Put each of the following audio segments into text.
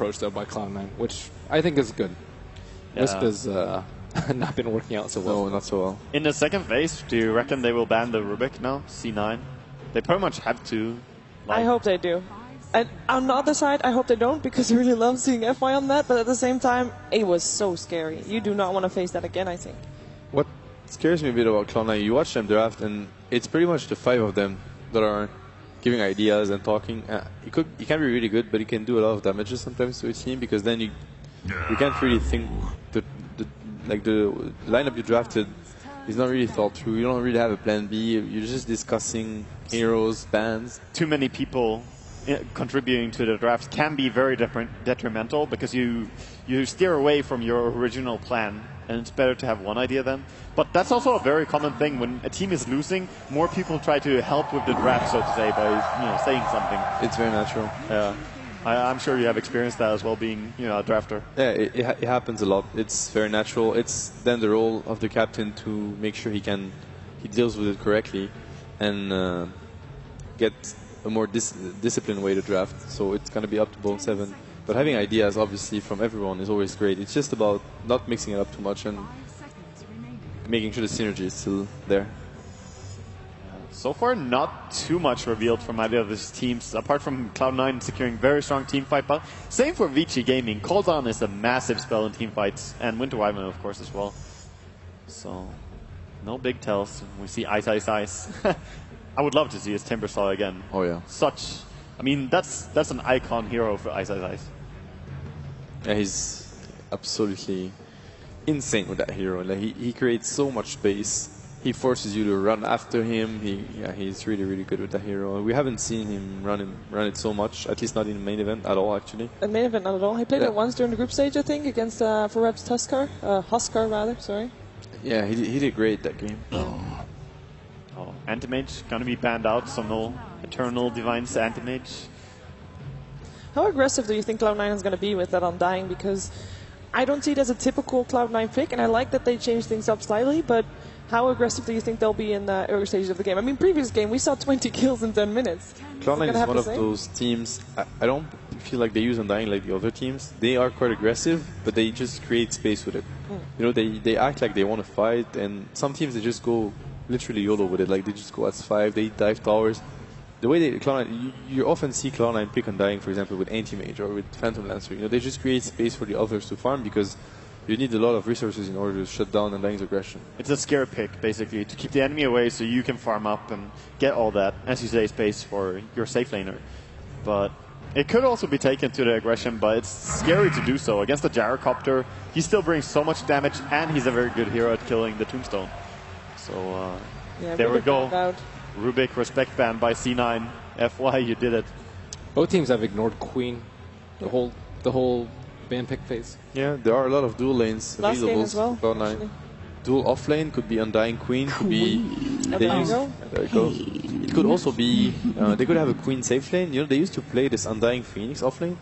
approach, though, by Cloud9, which I think is good. Yeah. Wisp has not been working out so well. No, not so well. In the second phase, do you reckon they will ban the Rubik now, C9? They pretty much have to. I hope they do. And on the other side, I hope they don't, because I really love seeing FY on that, but at the same time, it was so scary. You do not want to face that again, I think. What scares me a bit about Cloud9, you watch them draft, and it's pretty much the 5 of them that are giving ideas and talking. He can be really good, but he can do a lot of damages sometimes to a team, because then you can't really think. The lineup you drafted is not really thought through. You don't really have a plan B. You're just discussing heroes, bans. Too many people contributing to the draft can be very detrimental, because you steer away from your original plan, and it's better to have one idea then. But that's also a very common thing. When a team is losing, more people try to help with the draft, so to say, by saying something. It's very natural. Yeah, I'm sure you have experienced that as well, being a drafter. Yeah, it happens a lot. It's very natural. It's then the role of the captain to make sure he deals with it correctly, and get a more disciplined way to draft. So it's going to be up to both 7. But having ideas, obviously, from everyone is always great. It's just about not mixing it up too much and making sure the synergy is still there. So far, not too much revealed from either of these teams, apart from Cloud9 securing very strong team fight. But same for Vici Gaming. Cold On is a massive spell in team fights, and Winter Wyvern, of course, as well. So, no big tells. We see Ice Ice Ice. I would love to see his Timbersaw again. Oh yeah. That's an icon hero for Ice Ice Ice. Yeah, he's absolutely insane with that hero. Like he creates so much space. He forces you to run after him. He's really, really good with that hero. We haven't seen him run it so much, at least not in the main event at all, actually. In main event, not at all. He played it once during the group stage, I think, against for Reps Huskar, rather. Sorry. Yeah, he did great that game. Oh, Anti-Mage gonna be banned out, so no Eternal Divines Anti-Mage. How aggressive do you think Cloud9 is going to be with that Undying? Because I don't see it as a typical Cloud9 pick, and I like that they changed things up slightly, but how aggressive do you think they'll be in the early stages of the game? I mean, previous game, we saw 20 kills in 10 minutes. Cloud9 is one of those teams, I don't feel like they use Undying like the other teams. They are quite aggressive, but they just create space with it. They act like they want to fight, and some teams, they just go literally YOLO with it. Like, they just go as 5, they dive towers. The way you often see Cloud9 pick Undying, for example, with Anti-Mage or with Phantom Lancer. They just create space for the others to farm, because you need a lot of resources in order to shut down Undying's aggression. It's a scare pick, basically, to keep the enemy away so you can farm up and get all that, as you say, space for your safe laner. But it could also be taken to the aggression, but it's scary to do so. Against the Gyrocopter, he still brings so much damage, and he's a very good hero at killing the Tombstone. So there we go. Rubik respect ban by C9. FY, you did it. Both teams have ignored Queen the whole ban pick phase. Yeah, there are a lot of dual lanes Last available game as well, for Cloud9. Dual off lane could be Undying Queen. Could be there you go. It could also be they could have a Queen safe lane. They used to play this Undying Phoenix off lane,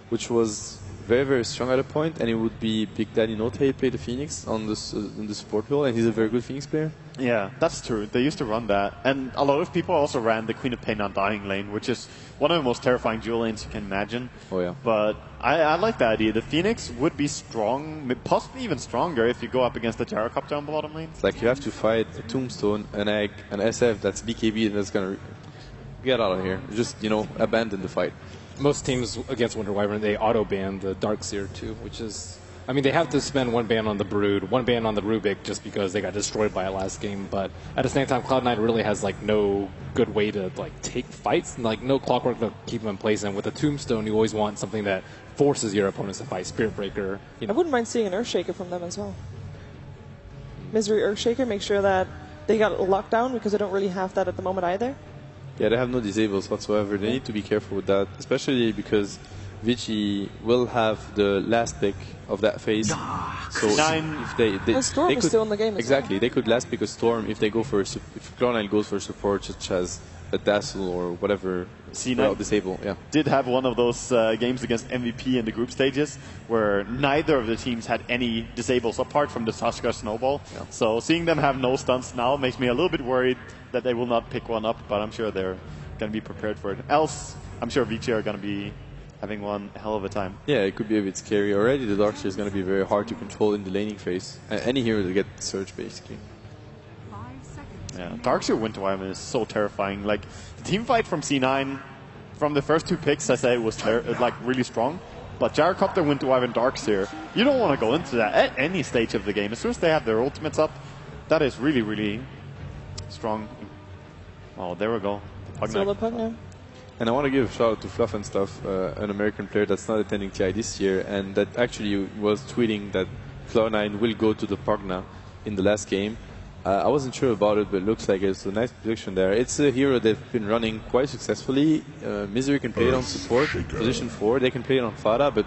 which was very, very strong at a point, and it would be Big Daddy Note play the Phoenix on this in the support role, and he's a very good Phoenix player. Yeah, that's true. They used to run that, and a lot of people also ran the Queen of Pain Undying lane, which is one of the most terrifying dual lanes you can imagine. Oh yeah. But I like the idea. The Phoenix would be strong, possibly even stronger, if you go up against the Gyrocopter on the bottom lane. It's like you have to fight a Tombstone, an Egg, an SF that's BKB, and that's gonna get out of here. Just abandon the fight. Most teams against Winter Wyvern, they auto-ban the Darkseer too, which is... I mean, they have to spend one ban on the Brood, one ban on the Rubik just because they got destroyed by it last game, but at the same time, Cloud9 really has, no good way to, take fights, and, no clockwork to keep them in place, and with a Tombstone, you always want something that forces your opponents to fight. Spirit Breaker, I wouldn't mind seeing an Earthshaker from them as well. Misery Earthshaker, make sure that they got locked down, because they don't really have that at the moment either. Yeah, they have no disables whatsoever. They need to be careful with that, especially because Vici will have the last pick of that phase. So if they Storm is still in the game. Exactly, they could last pick a Storm if they go for if Cloud9 goes for support, such as a Dazzle or whatever. C9 disable. Yeah, did have one of those games against MVP in the group stages where neither of the teams had any disables apart from the Sashka Snowball. Yeah. So seeing them have no stunts now makes me a little bit worried that they will not pick one up, but I'm sure they're going to be prepared for it. Else, I'm sure Vici are going to be having one hell of a time. Yeah, it could be a bit scary. Already the Darkseer is going to be very hard to control in the laning phase. Any hero to get Surge, basically. Yeah, Darkseer Winter Wyvern is so terrifying. Like, the team fight from C9, from the first 2 picks, I say, was like really strong. But Gyrocopter, Winter Wyvern, Darkseer, you don't want to go into that at any stage of the game. As soon as they have their ultimates up, that is really, really strong. Oh, there we go. Solo Pugna. And I want to give a shout out to Fluff and Stuff, an American player that's not attending TI this year, and that actually was tweeting that Cloud9 will go to the Pugna in the last game. I wasn't sure about it, but it looks like it's a nice prediction there. It's a hero they've been running quite successfully. Misery can play it on support, position 4. They can play it on Fada, but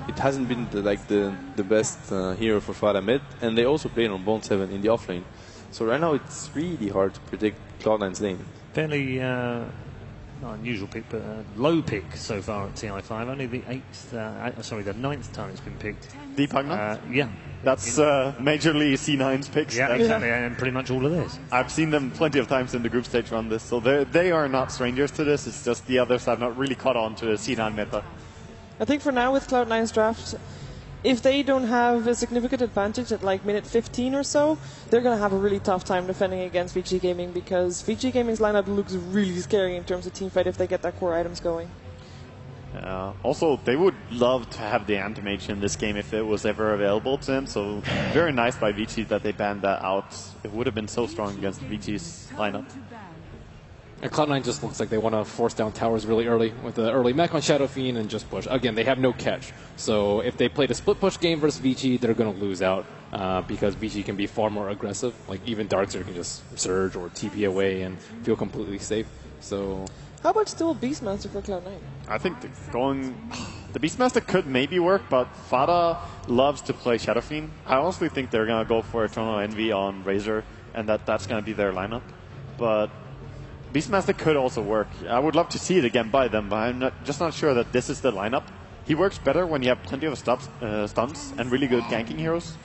it hasn't been the best hero for Fada mid. And they also play it on Bone 7 in the offlane. So right now it's really hard to predict Cloud9's lane. Fairly not unusual pick, but low pick so far at TI5. Only the the 9th time it's been picked. The Pugna? Yeah. That's majorly C9's picks. Yeah, exactly, and pretty much all of this. I've seen them plenty of times in the group stage run this, so they are not strangers to this. It's just the others have not really caught on to the C9 meta. I think for now with Cloud9's draft, if they don't have a significant advantage at like minute 15 or so, they're going to have a really tough time defending against VG Gaming, because VG Gaming's lineup looks really scary in terms of teamfight if they get their core items going. Also, they would love to have the Anti-Mage in this game if it was ever available to them, so very nice by VG that they banned that out. It would have been so strong against VG's lineup. And Cloud9 just looks like they want to force down towers really early with the early mech on Shadow Fiend and just push. Again, they have no catch. So if they played a split push game versus VG, they're going to lose out because VG can be far more aggressive. Like even Darkseer can just surge or TP away and feel completely safe. So how about still Beastmaster for Cloud9? I think the Beastmaster could maybe work, but Fada loves to play Shadow Fiend. I honestly think they're going to go for Eternal Envy on Razor, and that's going to be their lineup. But Beastmaster could also work. I would love to see it again by them, but I'm just not sure that this is the lineup. He works better when you have plenty of stunts and really good ganking heroes.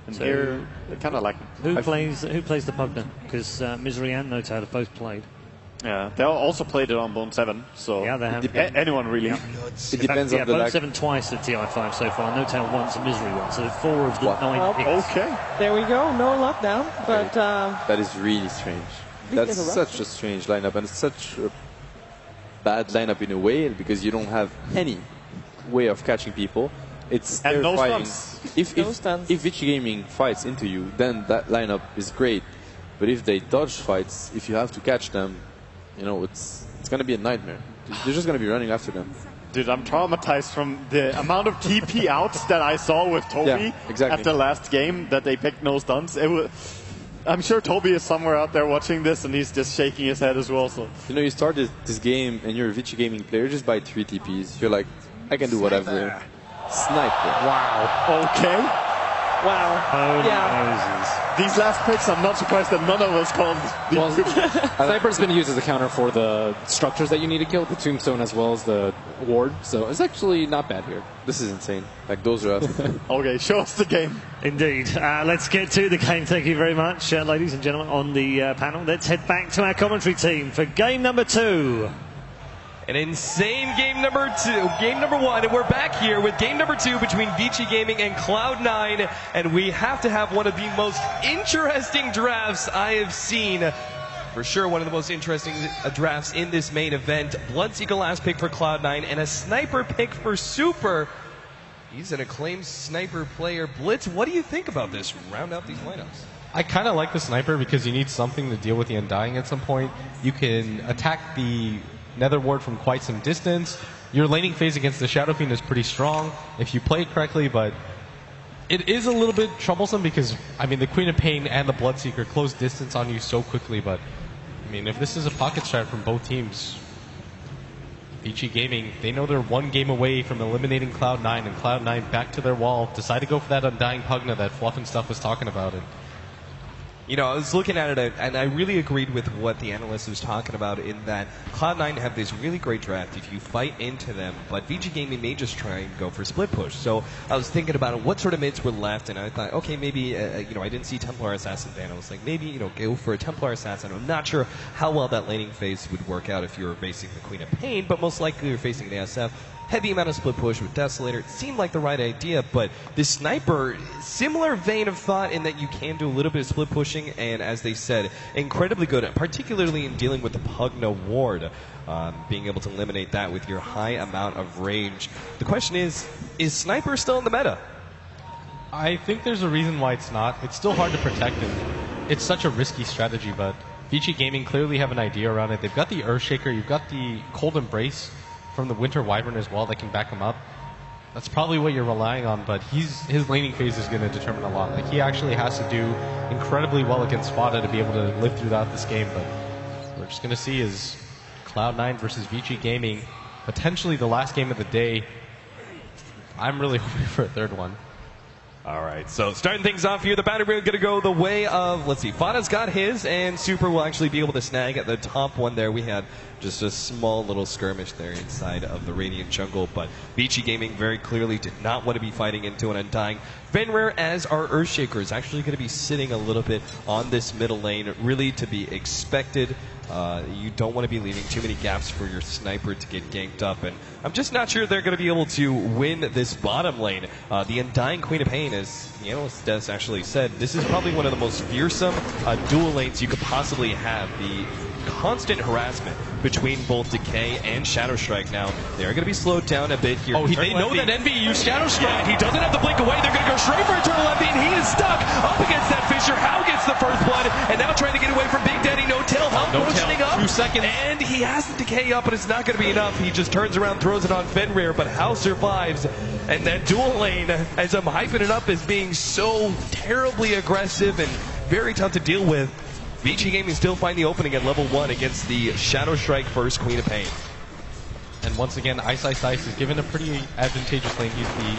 And so here, they kind of like him. Who plays the Pugna? Because Misery and Notat have both played. Yeah, they also played it on Bone 7, so yeah, they have. Anyone really. Yeah. It depends on the Bone 7 twice at TI5 so far, Notat once and Misery once, so 4 of the 9 picks. Okay. There we go, no lockdown, but that is really strange. That's such a strange lineup, and it's such a bad lineup in a way, because you don't have any way of catching people. It's and terrifying. No stunts. If Vichy Gaming fights into you, then that lineup is great. But if they dodge fights, if you have to catch them, you know, it's going to be a nightmare. They're just going to be running after them. Dude, I'm traumatized from the amount of TP outs that I saw with Toby at the last game that they picked no stunts. I'm sure Toby is somewhere out there watching this and he's just shaking his head as well. So you know, you started this game and you're a Vichy Gaming player, just buy 3 TPs. You're like, I can do whatever. Sniper. Wow. Okay. Wow. Oh, yeah. These last picks, I'm not surprised that none of us called. Well, Sniper's been used as a counter for the structures that you need to kill, the Tombstone as well as the Ward. So it's actually not bad here. This is insane. Like, those are Okay, show us the game. Indeed. Let's get to the game. Thank you very much, ladies and gentlemen, on the panel. Let's head back to our commentary team for game number 2. An insane game number 1, and we're back here with game number 2 between Vici Gaming and Cloud9, and we have to have one of the most interesting drafts I have seen. For sure, one of the most interesting drafts in this main event. Bloodseeker last pick for Cloud9, and a sniper pick for Super. He's an acclaimed sniper player. Blitz, what do you think about this? Round out these lineups. I kind of like the sniper because you need something to deal with the Undying at some point. You can attack the Nether Ward from quite some distance. Your laning phase against the Shadow Fiend is pretty strong if you play it correctly, but it is a little bit troublesome because, I mean, the Queen of Pain and the Bloodseeker close distance on you so quickly, but, I mean, if this is a pocket strat from both teams, Vici Gaming, they know they're 1 game away from eliminating Cloud9, and Cloud9 back to their wall, decide to go for that Undying Pugna that Fluff and Stuff was talking about. And you know, I was looking at it, and I really agreed with what the analyst was talking about in that Cloud9 have this really great draft if you fight into them, but VG Gaming may just try and go for split push. So I was thinking about what sort of mids were left, and I thought, okay, maybe, you know, I didn't see Templar Assassin ban. I was like, maybe, you know, go for a Templar Assassin. I'm not sure how well that laning phase would work out if you were facing the Queen of Pain, but most likely you're facing the SF. heavy amount of split push with Desolator. It seemed like the right idea, but this Sniper, similar vein of thought in that you can do a little bit of split pushing, and as they said, incredibly good, particularly in dealing with the Pugna ward. Being able to eliminate that with your high amount of range. The question is Sniper still in the meta? I think there's a reason why it's not. It's still hard to protect him. It's such a risky strategy, but Vici Gaming clearly have an idea around it. They've got the Earthshaker, you've got the Cold Embrace from the Winter Wyvern as well that can back him up. That's probably what you're relying on, but his laning phase is going to determine a lot. Like, he actually has to do incredibly well against Spada to be able to live throughout this game, but we're just going to see is Cloud9 versus Vici Gaming, potentially the last game of the day. I'm really hoping for a third one. All right, so starting things off here, the battle room going to go the way of, let's see, Fada's got his, and Super will actually be able to snag at the top one there. We had just a small little skirmish there inside of the Radiant Jungle, but Vici Gaming very clearly did not want to be fighting into an Undying. Fenrir, as our Earthshaker, is actually going to be sitting a little bit on this middle lane, really to be expected. You don't want to be leaving too many gaps for your Sniper to get ganked up, and I'm just not sure they're going to be able to win this bottom lane. The Undying Queen of Pain, as the analyst Des actually said, this is probably one of the most fearsome dual lanes you could possibly have. The constant harassment between both Decay and Shadow Strike. Now, they're going to be slowed down a bit here. Oh, they know that Envy used Shadow Strike. He doesn't have to blink away. They're going to go straight for Eternal Envy, and he is stuck up against that Fissure. How gets the first blood, and now trying to get away from Big Daddy. No tail, help motioning up. 2 seconds. And he has the Decay up, but it's not going to be enough. He just turns around, throws it on Fenrir, but Hal survives. And that dual lane, as I'm hyping it up as being so terribly aggressive and very tough to deal with, Vici Gaming still find the opening at level 1 against the Shadow Strike first Queen of Pain. And once again, Ice is given a pretty advantageous lane. He's the